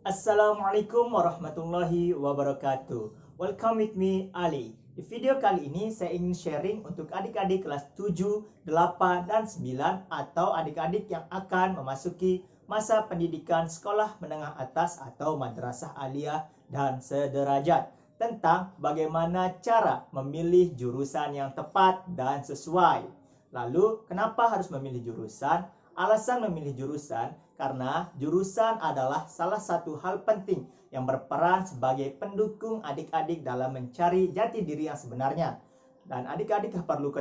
Assalamualaikum warahmatullahi wabarakatuh. Welcome with me Ali. Di video kali ini saya ingin sharing untuk adik-adik kelas 7, 8, dan 9 atau adik-adik yang akan memasuki masa pendidikan sekolah menengah atas atau madrasah aliyah dan sederajat tentang bagaimana cara memilih jurusan yang tepat dan sesuai. Lalu, kenapa harus memilih jurusan? Alasan memilih jurusan karena jurusan adalah salah satu hal penting yang berperan sebagai pendukung adik-adik dalam mencari jati diri yang sebenarnya. Dan adik-adik perlu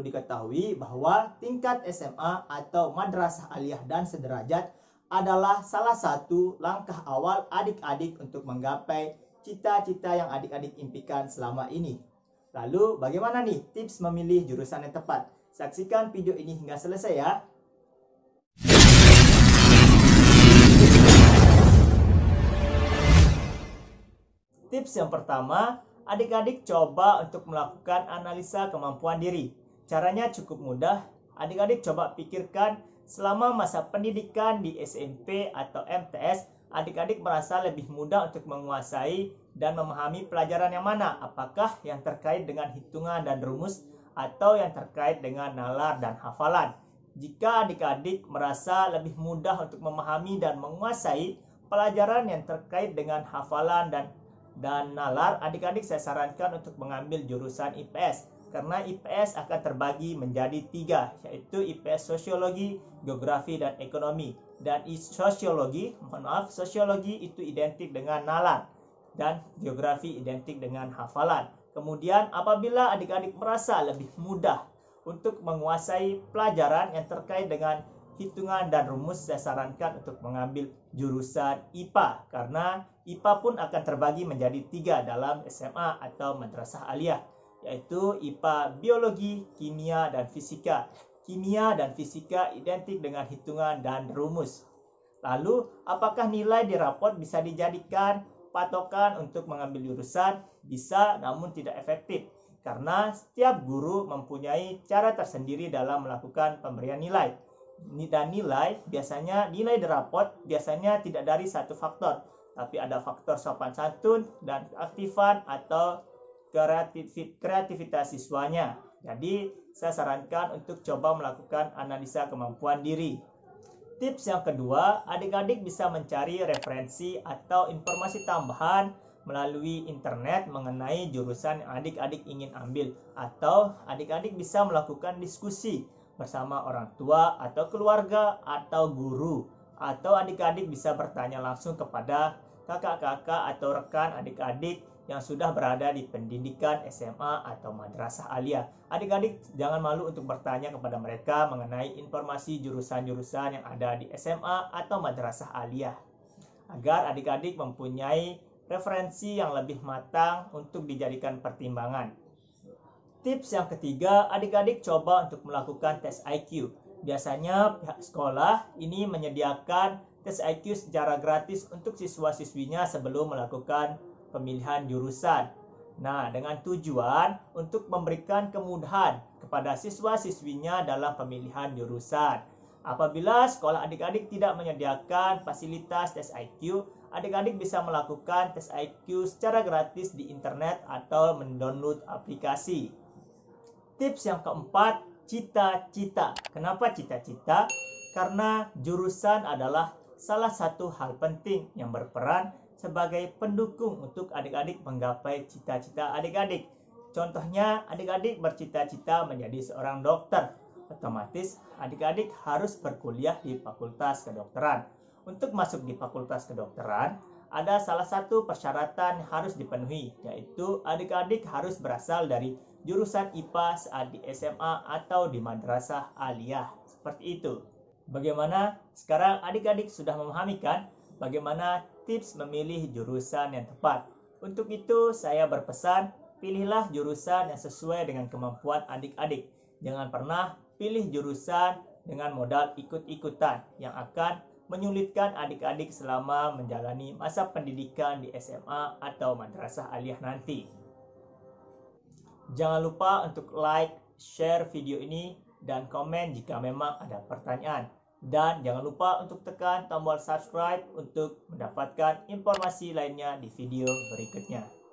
diketahui bahwa tingkat SMA atau madrasah aliyah dan sederajat adalah salah satu langkah awal adik-adik untuk menggapai cita-cita yang adik-adik impikan selama ini. Lalu bagaimana nih tips memilih jurusan yang tepat? Saksikan video ini hingga selesai ya. Tips yang pertama, adik-adik coba untuk melakukan analisa kemampuan diri. Caranya cukup mudah. Adik-adik coba pikirkan selama masa pendidikan di SMP atau MTS, adik-adik merasa lebih mudah untuk menguasai dan memahami pelajaran yang mana. Apakah yang terkait dengan hitungan dan rumus atau yang terkait dengan nalar dan hafalan. Jika adik-adik merasa lebih mudah untuk memahami dan menguasai pelajaran yang terkait dengan hafalan dan nalar, adik-adik saya sarankan untuk mengambil jurusan IPS karena IPS akan terbagi menjadi 3, yaitu IPS Sosiologi, Geografi, dan Ekonomi. Dan sosiologi itu identik dengan nalar dan geografi identik dengan hafalan. Kemudian apabila adik-adik merasa lebih mudah untuk menguasai pelajaran yang terkait dengan hitungan dan rumus, saya sarankan untuk mengambil jurusan IPA karena IPA pun akan terbagi menjadi 3 dalam SMA atau madrasah aliyah, yaitu IPA Biologi, Kimia, dan Fisika. Kimia dan Fisika identik dengan hitungan dan rumus. Lalu, apakah nilai di rapot bisa dijadikan patokan untuk mengambil jurusan? Bisa, namun tidak efektif karena setiap guru mempunyai cara tersendiri dalam melakukan pemberian nilai. Dan nilai di rapot biasanya tidak dari satu faktor, tapi ada faktor sopan santun dan keaktifan atau kreativitas siswanya. Jadi saya sarankan untuk coba melakukan analisa kemampuan diri. Tips yang kedua, adik-adik bisa mencari referensi atau informasi tambahan melalui internet mengenai jurusan yang adik-adik ingin ambil, atau adik-adik bisa melakukan diskusi bersama orang tua atau keluarga atau guru, atau adik-adik bisa bertanya langsung kepada kakak-kakak atau rekan adik-adik yang sudah berada di pendidikan SMA atau madrasah aliyah. Adik-adik jangan malu untuk bertanya kepada mereka mengenai informasi jurusan-jurusan yang ada di SMA atau madrasah aliyah, agar adik-adik mempunyai referensi yang lebih matang untuk dijadikan pertimbangan. Tips yang ketiga, adik-adik coba untuk melakukan tes IQ. Biasanya pihak sekolah ini menyediakan tes IQ secara gratis untuk siswa-siswinya sebelum melakukan pemilihan jurusan. Nah, dengan tujuan untuk memberikan kemudahan kepada siswa-siswinya dalam pemilihan jurusan. Apabila sekolah adik-adik tidak menyediakan fasilitas tes IQ, adik-adik bisa melakukan tes IQ secara gratis di internet atau mendownload aplikasi. Tips yang keempat, cita-cita. Kenapa cita-cita? Karena jurusan adalah salah satu hal penting yang berperan sebagai pendukung untuk adik-adik menggapai cita-cita adik-adik. Contohnya, adik-adik bercita-cita menjadi seorang dokter. Otomatis, adik-adik harus berkuliah di fakultas kedokteran. Untuk masuk di fakultas kedokteran, ada salah satu persyaratan yang harus dipenuhi, yaitu adik-adik harus berasal dari jurusan IPA saat di SMA atau di madrasah aliyah. Seperti itu. Bagaimana? Sekarang adik-adik sudah memahami kan bagaimana tips memilih jurusan yang tepat. Untuk itu saya berpesan, pilihlah jurusan yang sesuai dengan kemampuan adik-adik. Jangan pernah pilih jurusan dengan modal ikut-ikutan yang akan menyulitkan adik-adik selama menjalani masa pendidikan di SMA atau madrasah aliyah nanti. Jangan lupa untuk like, share video ini, dan komen jika memang ada pertanyaan. Dan jangan lupa untuk tekan tombol subscribe untuk mendapatkan informasi lainnya di video berikutnya.